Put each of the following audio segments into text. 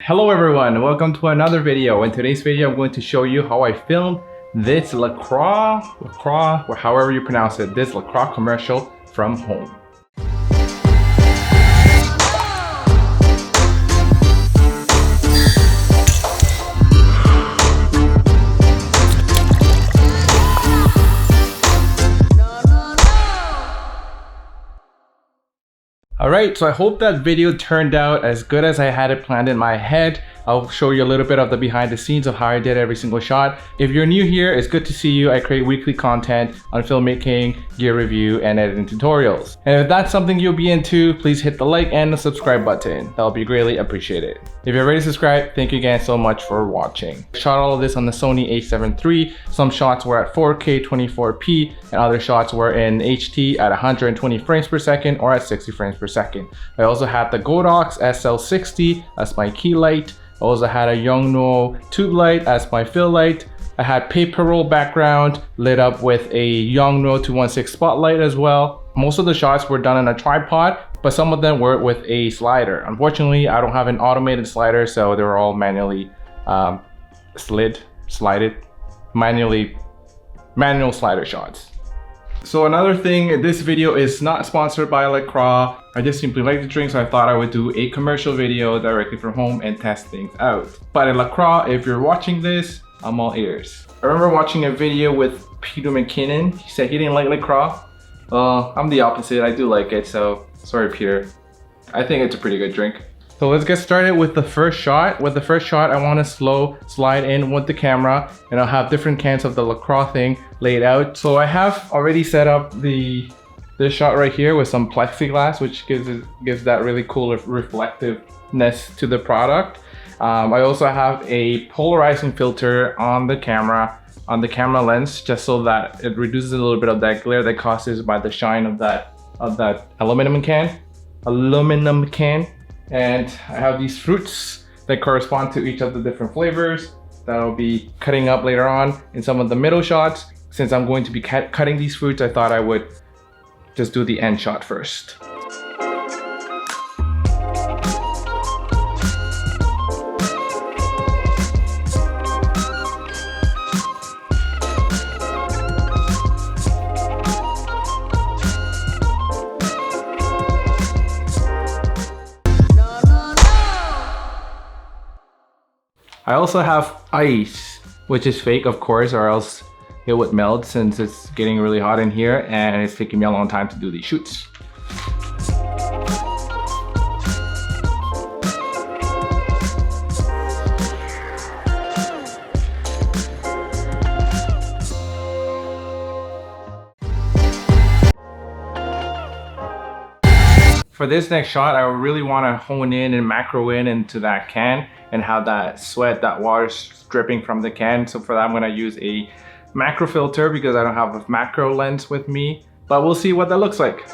Hello everyone, welcome to another video. In today's video, I'm going to show you how I filmed this LaCroix, or however you pronounce it, this LaCroix commercial from home. Alright, so I hope that video turned out as good as I had it planned in my head. I'll show you a little bit of the behind the scenes of how I did every single shot. If you're new here, it's good to see you. I create weekly content on filmmaking, gear review, and editing tutorials. And if that's something you'll be into, please hit the like and the subscribe button. That'll be greatly appreciated. If you're already subscribed, thank you again so much for watching. I shot all of this on the Sony a7 III. Some shots were at 4K 24p, and other shots were in HT at 120 frames per second or at 60 frames per second. I also had the Godox SL60 as my key light. I also had a Yongnuo tube light as my fill light. I had paper roll background lit up with a Yongnuo 216 spotlight as well. Most of the shots were done on a tripod, but some of them were with a slider. Unfortunately, I don't have an automated slider, so they were all manually manual slider shots. So another thing, this video is not sponsored by LaCroix. I just simply like the drink, so I thought I would do a commercial video directly from home and test things out. But at LaCroix, if you're watching this, I'm all ears. I remember watching a video with Peter McKinnon. He said he didn't like LaCroix. I'm the opposite, I do like it, so sorry Peter. I think it's a pretty good drink. So let's get started with the first shot. With the first shot, I want to slow slide in with the camera, and I'll have different cans of the LaCroix thing laid out. So I have already set up this shot right here with some plexiglass, which gives that really cool reflectiveness to the product. I also have a polarizing filter on the camera lens, just so that it reduces a little bit of that glare that causes by the shine of that aluminum can. And I have these fruits that correspond to each of the different flavors that I'll be cutting up later on in some of the middle shots. Since I'm going to be cutting these fruits, I thought I would just do the end shot first. I also have ice, which is fake of course, or else it would melt since it's getting really hot in here and it's taking me a long time to do these shoots. For this next shot, I really want to hone in and macro in into that can and have that sweat, that water dripping from the can. So for that, I'm going to use a macro filter because I don't have a macro lens with me, but we'll see what that looks like.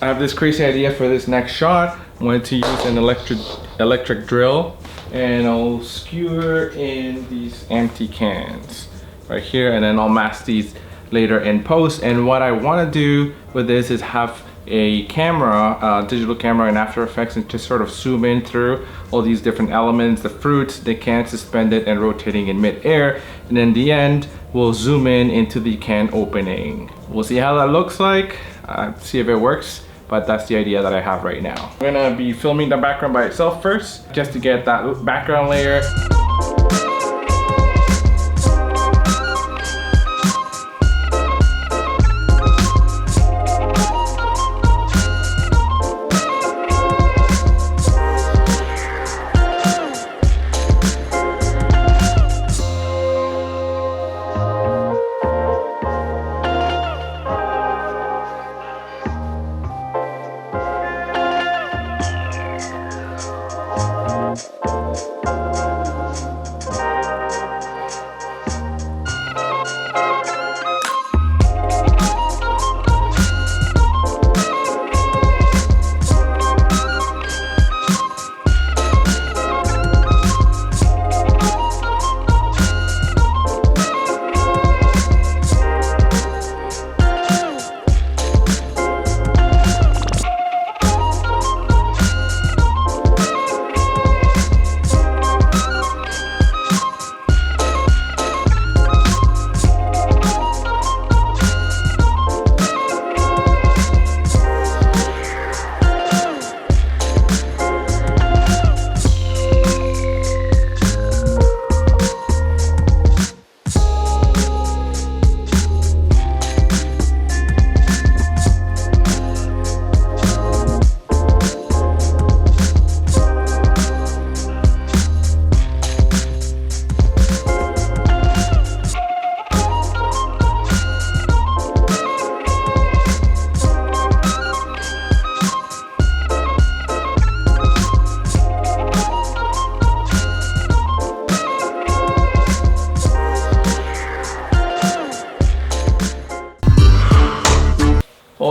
I have this crazy idea for this next shot. I'm going to use an electric drill, and I'll skewer in these empty cans right here, and then I'll mask these later in post. And what I want to do with this is have a camera, digital camera in After Effects, and just sort of zoom in through all these different elements, the fruits, the can suspended and rotating in mid-air, and in the end we'll zoom in into the can opening. We'll see how that looks like, see if it works. But that's the idea that I have right now. I'm gonna be filming the background by itself first, just to get that background layer.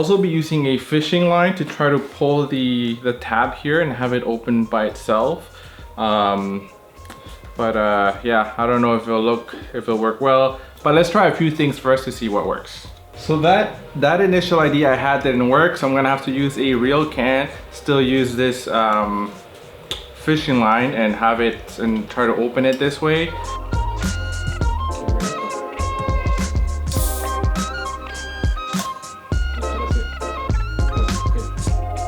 also be using a fishing line to try to pull the tab here and have it open by itself. Yeah, I don't know if it'll work well, but let's try a few things first to see what works. So that initial idea I had didn't work, so I'm gonna have to use a real can, still use this fishing line and try to open it this way.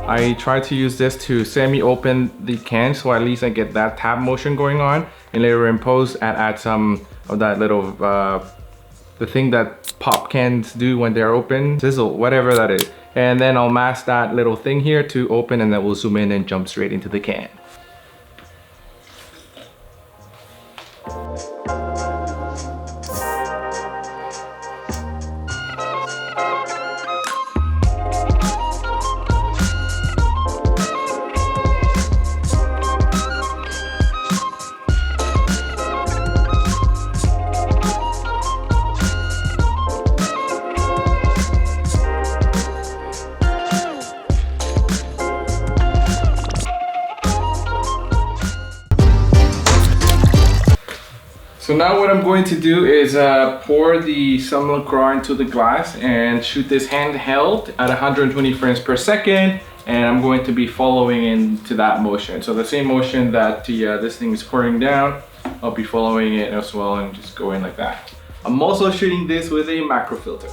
I try to use this to semi-open the can, so at least I get that tap motion going on, and later in post add some of that little the thing that pop cans do when they're open, sizzle, whatever that is. And then I'll mask that little thing here to open, and then we'll zoom in and jump straight into the can. So now what I'm going to do is pour the some LaCroix into the glass and shoot this handheld at 120 frames per second, and I'm going to be following into that motion. So the same motion that this thing is pouring down, I'll be following it as well and just going like that. I'm also shooting this with a macro filter.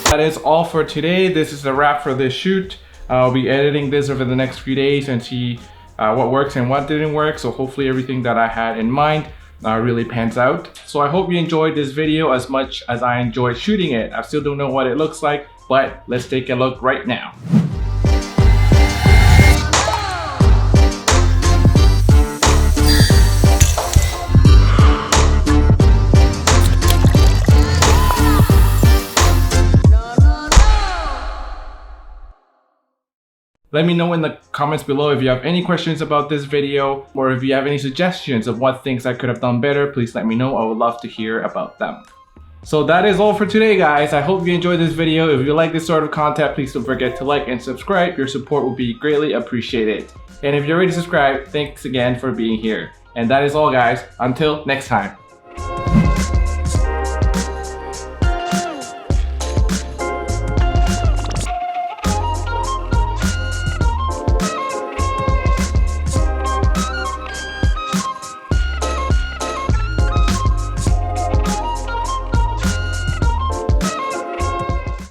That is all for today. This is a wrap for this shoot. I'll be editing this over the next few days and see what works and what didn't work. So hopefully everything that I had in mind really pans out. So I hope you enjoyed this video as much as I enjoyed shooting it. I still don't know what it looks like, but let's take a look right now. Let me know in the comments below if you have any questions about this video, or if you have any suggestions of what things I could have done better. Please let me know. I would love to hear about them. So that is all for today, guys. I hope you enjoyed this video. If you like this sort of content, please don't forget to like and subscribe. Your support will be greatly appreciated. And if you're already subscribed, thanks again for being here. And that is all, guys. Until next time.